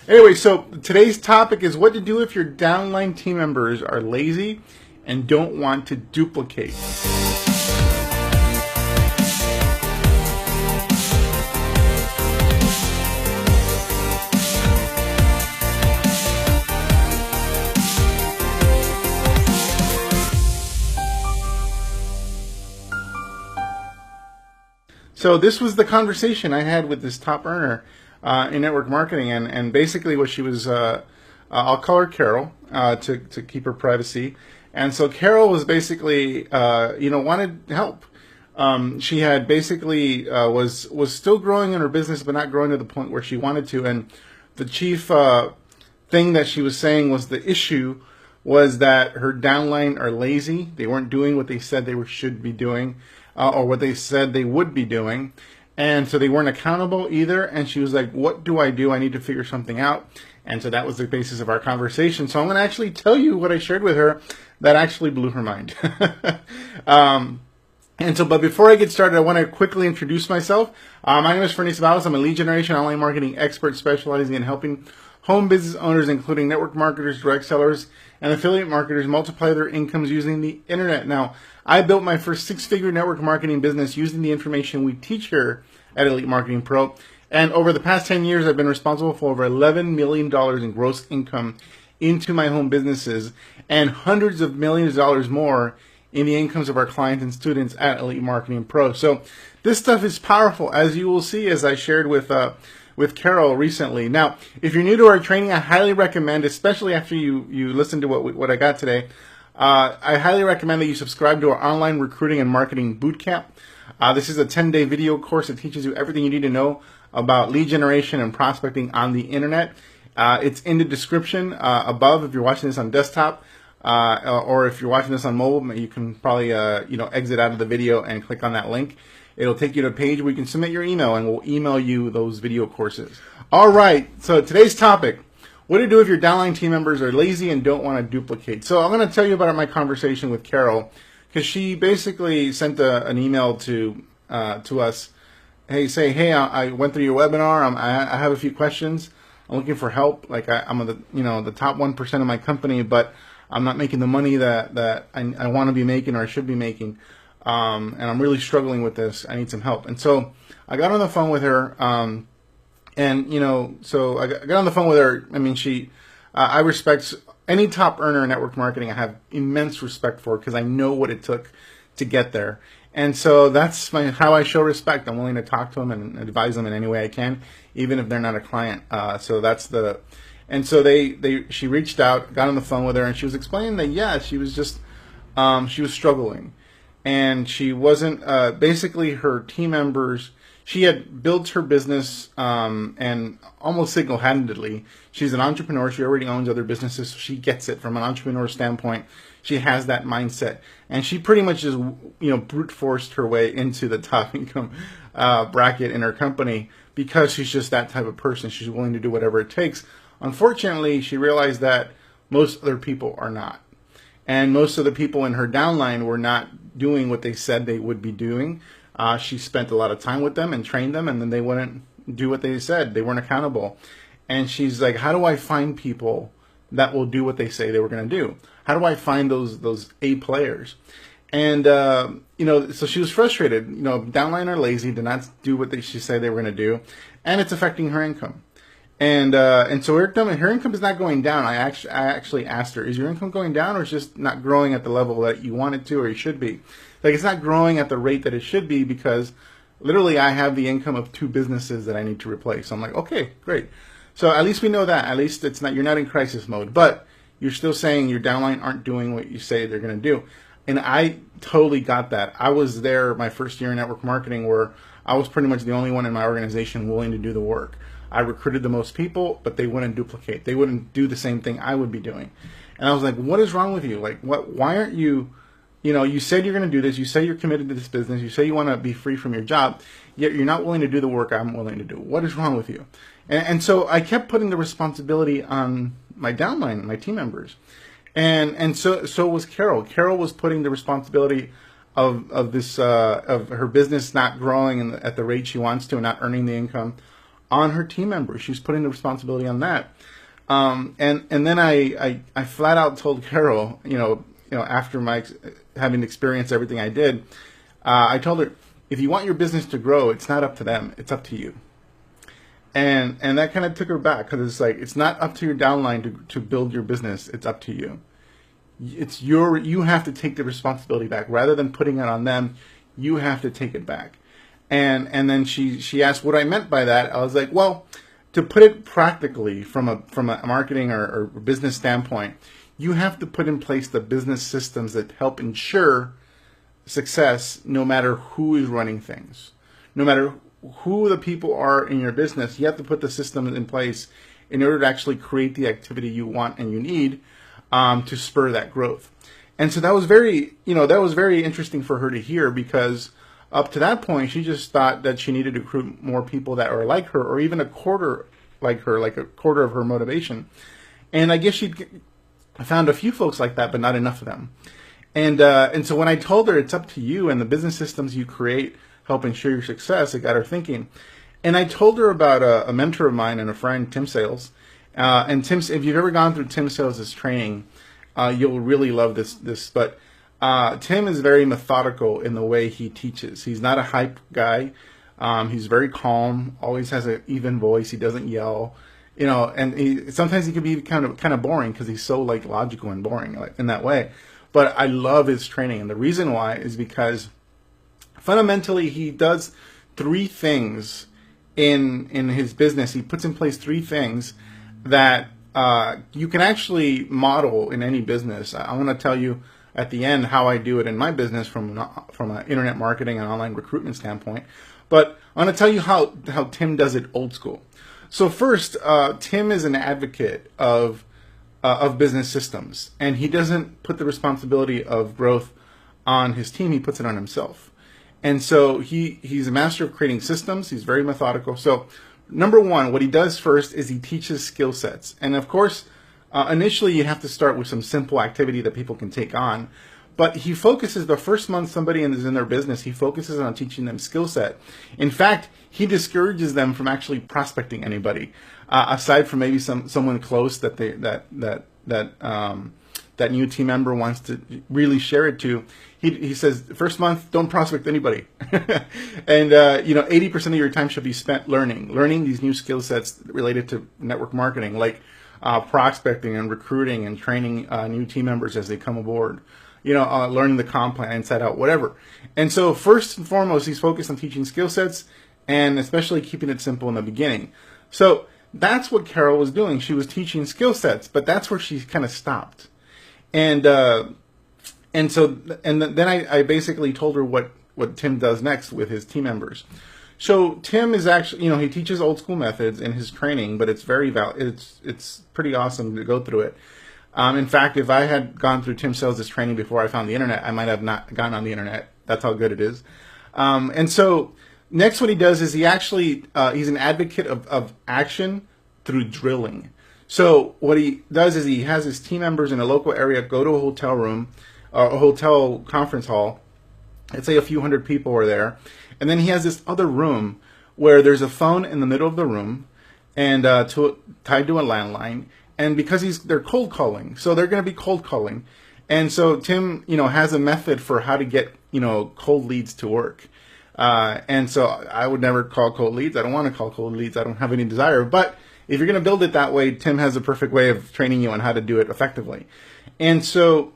Anyway, so today's topic is what to do if your downline team members are lazy and don't want to duplicate. So this was the conversation I had with this top earner in network marketing, and basically what she was, I'll call her Carol to keep her privacy. And so Carol was basically, wanted help. She had basically was still growing in her business, but not growing to the point where she wanted to. And the chief thing that she was saying was the issue was that her downline are lazy. They weren't doing what they said they should be doing. Or what they said they would be doing. And so they weren't accountable either. And she was like, what do? I need to figure something out. And so that was the basis of our conversation. So I'm going to actually tell you what I shared with her that actually blew her mind. But before I get started, I want to quickly introduce myself. My name is Fernie Ceballos. I'm a lead generation online marketing expert specializing in helping home business owners, including network marketers, direct sellers, and affiliate marketers, multiply their incomes using the internet. Now, I built my first six-figure network marketing business using the information we teach here at Elite Marketing Pro. And over the past 10 years, I've been responsible for over $11 million in gross income into my home businesses and hundreds of millions of dollars more in the incomes of our clients and students at Elite Marketing Pro. So this stuff is powerful, as you will see, as I shared with Carol recently. Now, if you're new to our training, I highly recommend, especially after you listen to what I got today, I highly recommend that you subscribe to our online recruiting and marketing bootcamp. This is a 10-day video course that teaches you everything you need to know about lead generation and prospecting on the internet. It's in the description above if you're watching this on desktop, or if you're watching this on mobile, you can probably exit out of the video and click on that link. It'll take you to a page where you can submit your email, and we'll email you those video courses. All right, so today's topic: what to do if your downline team members are lazy and don't want to duplicate. So I'm going to tell you about my conversation with Carol, because she basically sent an email to us. Hey, I went through your webinar. I have a few questions. I'm looking for help. Like I'm the top 1% of my company, but I'm not making the money that I want to be making or I should be making. And I'm really struggling with this. I need some help. And so I got on the phone with her. So I got on the phone with her. I mean, I respect any top earner in network marketing. I have immense respect for, because I know what it took to get there. And so that's how I show respect. I'm willing to talk to them and advise them in any way I can, even if they're not a client. She reached out, got on the phone with her, and she was explaining that, she was just, she was struggling. And she wasn't, basically her team members, she had built her business and almost single-handedly. She's an entrepreneur. She already owns other businesses, so she gets it from an entrepreneur standpoint. She has that mindset. And she pretty much just, brute forced her way into the top income bracket in her company, because she's just that type of person. She's willing to do whatever it takes. Unfortunately, she realized that most other people are not. And most of the people in her downline were not doing what they said they would be doing. She spent a lot of time with them and trained them, and then they wouldn't do what they said. They weren't accountable. And she's like, how do I find people that will do what they say they were going to do? How do I find those A players? And, so she was frustrated. Downline are lazy, did not do what she said they were going to do, and it's affecting her income. And so her income is not going down. I actually asked her, is your income going down, or is it just not growing at the level that you want it to or you should be? Like, it's not growing at the rate that it should be, because literally I have the income of 2 businesses that I need to replace. So I'm like, okay, great. So at least we know that. At least you're not in crisis mode, but you're still saying your downline aren't doing what you say they're going to do. And I totally got that. I was there my first year in network marketing, where I was pretty much the only one in my organization willing to do the work. I recruited the most people, but they wouldn't duplicate. They wouldn't do the same thing I would be doing. And I was like, what is wrong with you? Like, why aren't you, you said you're going to do this. You say you're committed to this business. You say you want to be free from your job, yet you're not willing to do the work I'm willing to do. What is wrong with you? And so I kept putting the responsibility on my downline, my team members. And so was Carol. Carol was putting the responsibility of her business not growing at the rate she wants to and not earning the income on her team members. She's putting the responsibility on that. And then I flat out told Carol, after having experienced everything I did, I told her, if you want your business to grow, it's not up to them, it's up to you. And that kind of took her back, because it's like, it's not up to your downline to build your business, it's up to you. You have to take the responsibility back. Rather than putting it on them, you have to take it back. And then she asked what I meant by that. I was like, well, to put it practically from a marketing or business standpoint, you have to put in place the business systems that help ensure success no matter who is running things. No matter who the people are in your business, you have to put the systems in place in order to actually create the activity you want and you need to spur that growth. And so that was very interesting for her to hear, because up to that point, she just thought that she needed to recruit more people that are like her, or even a quarter like her, like a quarter of her motivation. And I guess she found a few folks like that, but not enough of them. And so when I told her it's up to you and the business systems you create help ensure your success, it got her thinking. And I told her about a mentor of mine and a friend, Tim Sales. And Tim, if you've ever gone through Tim Sales' training, you'll really love this. But Tim is very methodical in the way he teaches. He's not a hype guy. He's very calm, always has an even voice. He doesn't yell, and sometimes he can be kind of boring because he's so like logical and boring in that way. But I love his training. And the reason why is because fundamentally he does three things in his business. He puts in place three things that you can actually model in any business. I'm going to tell you at the end how I do it in my business from an internet marketing and online recruitment standpoint. But I'm going to tell you how Tim does it old school. So first, Tim is an advocate of business systems, and he doesn't put the responsibility of growth on his team. He puts it on himself. And so he's a master of creating systems. He's very methodical. So number one, what he does first is he teaches skill sets. And of course, initially you have to start with some simple activity that people can take on. But he focuses, the first month somebody is in their business, he focuses on teaching them skill set. In fact, he discourages them from actually prospecting anybody, aside from maybe someone close that that new team member wants to really share it to. He says, first month, don't prospect anybody. And 80% of your time should be spent learning these new skill sets related to network marketing, like prospecting and recruiting and training new team members as they come aboard. Learning the comp plan inside out, whatever. And so first and foremost, he's focused on teaching skill sets and especially keeping it simple in the beginning. So that's what Carol was doing. She was teaching skill sets, but that's where she kind of stopped. And then I basically told her what Tim does next with his team members. So Tim is actually, he teaches old school methods in his training, but it's it's pretty awesome to go through it. In fact, if I had gone through Tim Sales' training before I found the internet, I might have not gotten on the internet. That's how good it is. And so next what he does is he's an advocate of action through drilling. So what he does is he has his team members in a local area go to a hotel room, or a hotel conference hall. Let's say a few hundred people are there. And then he has this other room where there's a phone in the middle of the room and tied to a landline. And because they're cold calling, so they're going to be cold calling. And so Tim, has a method for how to get, cold leads to work. And so I would never call cold leads. I don't want to call cold leads. I don't have any desire. But if you're going to build it that way, Tim has a perfect way of training you on how to do it effectively. And so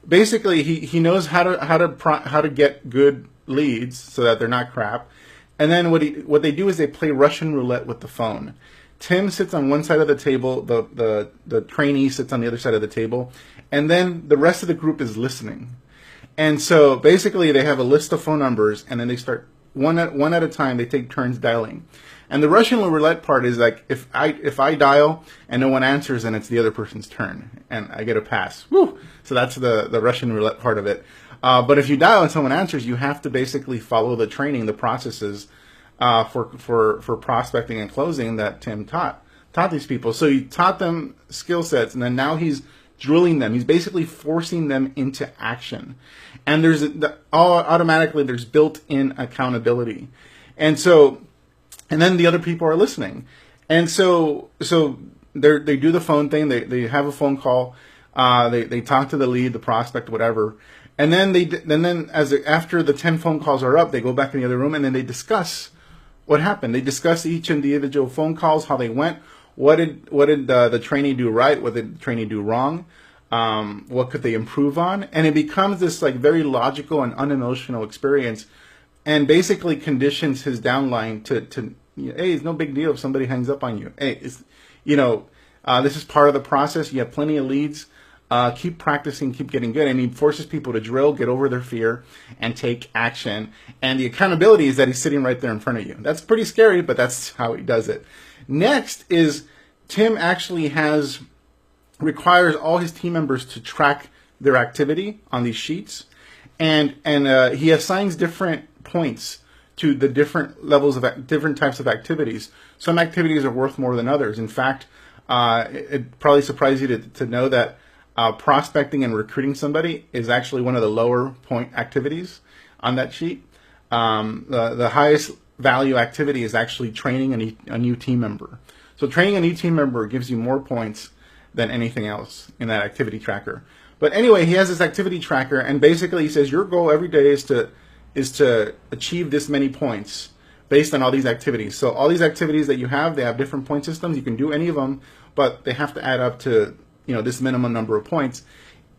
basically he knows how to get good leads so that they're not crap. And then what they do is they play Russian roulette with the phone. Tim sits on one side of the table, the trainee sits on the other side of the table, and then the rest of the group is listening. And so basically they have a list of phone numbers, and then they start one at a time, they take turns dialing. And the Russian roulette part is like, if I dial and no one answers, then it's the other person's turn, and I get a pass. Woo! So that's the Russian roulette part of it. But if you dial and someone answers, you have to basically follow the training, the processes, for prospecting and closing that Tim taught these people. So he taught them skill sets, and then now he's drilling them. He's basically forcing them into action. And automatically there's built-in accountability. And so and then the other people are listening. And so they do the phone thing. They have a phone call. They talk to the lead, the prospect, whatever. And then after the 10 phone calls are up, they go back in the other room and then they discuss what happened. They discuss each individual phone calls, how they went. What did the trainee do right? What did the trainee do wrong? What could they improve on? And it becomes this like very logical and unemotional experience, and basically conditions his downline to hey, it's no big deal if somebody hangs up on you. Hey, it's, this is part of the process. You have plenty of leads. Keep practicing, keep getting good. And he forces people to drill, get over their fear, and take action. And the accountability is that he's sitting right there in front of you. That's pretty scary, but that's how he does it. Next is Tim actually requires all his team members to track their activity on these sheets. And he assigns different points to the different levels of different types of activities. Some activities are worth more than others. In fact, it probably surprised you to know that prospecting and recruiting somebody is actually one of the lower point activities on that sheet. The highest value activity is actually training a new team member. So training a new team member gives you more points than anything else in that activity tracker. But anyway, he has this activity tracker, and basically he says your goal every day is to achieve this many points based on all these activities. So all these activities that you have, they have different point systems. You can do any of them, but they have to add up to this minimum number of points.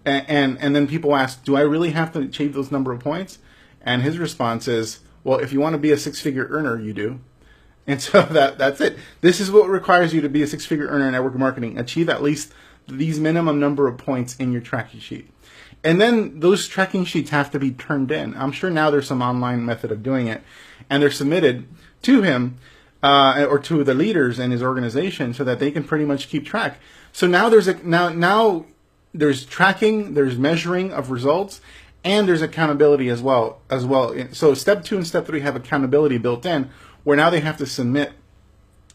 And then people ask, do I really have to achieve those number of points? And his response is, well, if you want to be a six-figure earner, you do. And so that's it. This is what requires you to be a six-figure earner in network marketing. Achieve at least these minimum number of points in your tracking sheet. And then those tracking sheets have to be turned in. I'm sure now there's some online method of doing it. And they're submitted to him or to the leaders in his organization so that they can pretty much keep track. So now there's tracking, there's measuring of results, and there's accountability as well. So step 2 and step 3 have accountability built in, where now they have to submit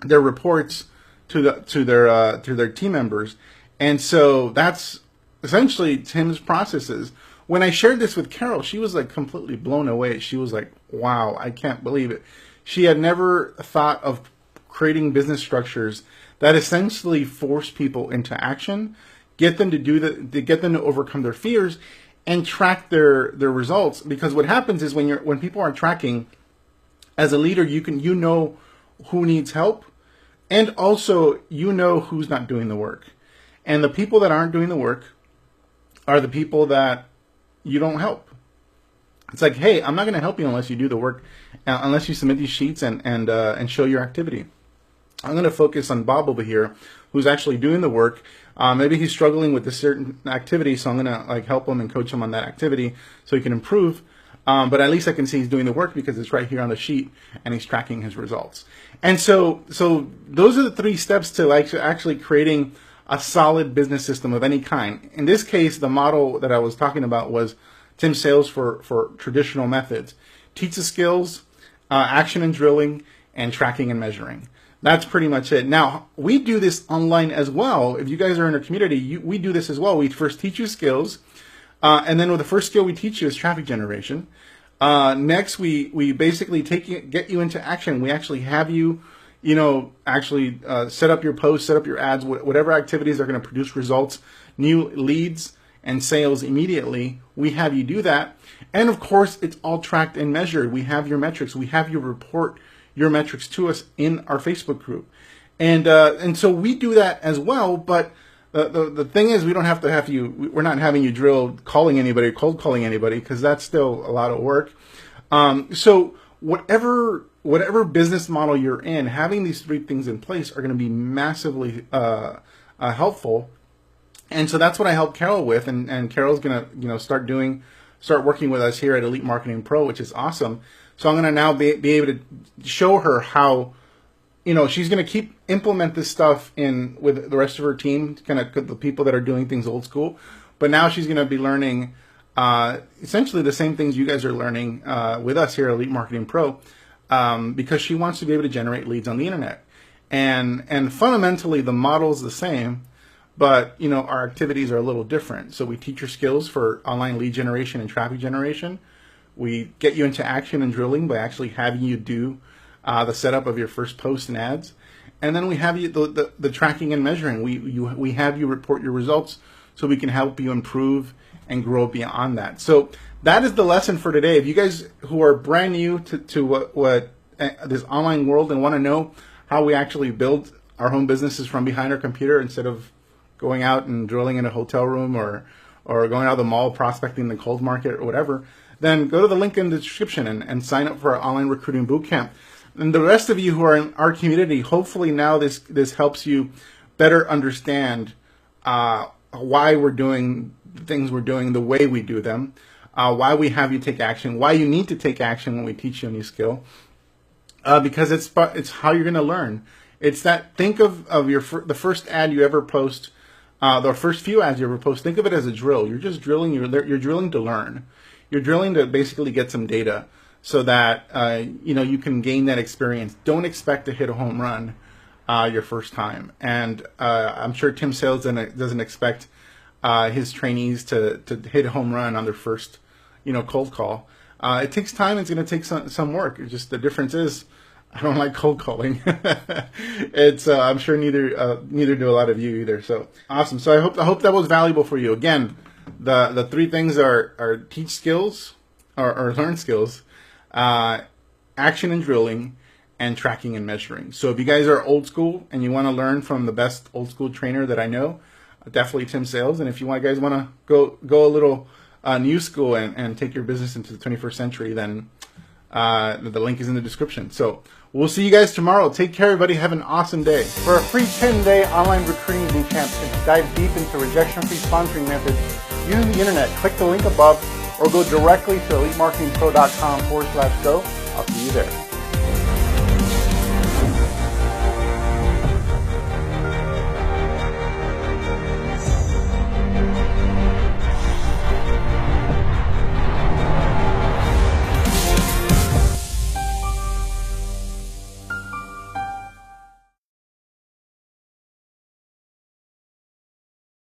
their reports to their team members. And so that's essentially Tim's processes. When I shared this with Carol, she was like completely blown away. She was like, wow, I can't believe it. She had never thought of creating business structures that essentially force people into action, get them to get them to overcome their fears, and track their results. Because what happens is when people are tracking, as a leader, you know who needs help, and also you know who's not doing the work. And the people that aren't doing the work are the people that you don't help. It's like, hey, I'm not going to help you unless you do the work, unless you submit these sheets and show your activity. I'm going to focus on Bob over here, who's actually doing the work. Maybe he's struggling with a certain activity, so I'm going to help him and coach him on that activity so he can improve. But at least I can see he's doing the work because it's right here on the sheet and he's tracking his results. And so those are the 3 steps to actually creating a solid business system of any kind. In this case, the model that I was talking about was Tim Sales for traditional methods. Teach the skills, action and drilling, and tracking and measuring. That's pretty much it. Now, we do this online as well. If you guys are in our community, we do this as well. We first teach you skills, and then the first skill we teach you is traffic generation. Next, we basically get you into action. We actually have you, set up your posts, set up your ads, whatever activities are going to produce results, new leads and sales immediately. We have you do that. And of course, it's all tracked and measured. We have your metrics. We have you report your metrics to us in our Facebook group. And so we do that as well. But the thing is, we don't have to have you, we're not having you drill calling anybody, cold calling anybody, because that's still a lot of work. So whatever business model you're in, having these 3 things in place are going to be massively helpful. And so that's what I help Carol with, and Carol's going to start working with us here at Elite Marketing Pro, which is awesome. So I'm going to now be able to show her how, she's going to implement this stuff with the rest of her team, kind of the people that are doing things old school. But now she's going to be learning essentially the same things you guys are learning with us here at Elite Marketing Pro, because she wants to be able to generate leads on the internet. And fundamentally, the model's the same, but our activities are a little different. So we teach your skills for online lead generation and traffic generation. We get you into action and drilling by actually having you do the setup of your first post and ads. And then we have you the tracking and measuring. We have you report your results so we can help you improve and grow beyond that. So that is the lesson for today. If you guys who are brand new to what this online world and want to know how we actually build our home businesses from behind our computer instead of going out and drilling in a hotel room or going out of the mall prospecting the cold market or whatever, then go to the link in the description and sign up for our online recruiting bootcamp. And the rest of you who are in our community, hopefully now this helps you better understand why we're doing the things we're doing the way we do them, why we have you take action, why you need to take action when we teach you a new skill, because it's how you're going to learn. It's that, think of the first ad you ever post, the first few ads you ever post. Think of it as a drill. You're just drilling. You're drilling to learn. You're drilling to basically get some data so that you can gain that experience. Don't expect to hit a home run your first time. And I'm sure Tim Sales doesn't expect his trainees to hit a home run on their first cold call. It takes time. It's going to take some work. It's just the difference is, I don't like cold calling. It's I'm sure neither do a lot of you either. So awesome. So I hope that was valuable for you. Again, the three things are teach skills or learn skills, action and drilling, and tracking and measuring. So if you guys are old school and you want to learn from the best old school trainer that I know, definitely Tim Sales. And if you guys want to go a little new school and take your business into the 21st century, then the link is in the description. So we'll see you guys tomorrow. Take care, everybody. Have an awesome day. For a free 10-day online recruiting bootcamp to dive deep into rejection-free sponsoring methods using the internet, click the link above or go directly to elitemarketingpro.com/go. I'll see you there.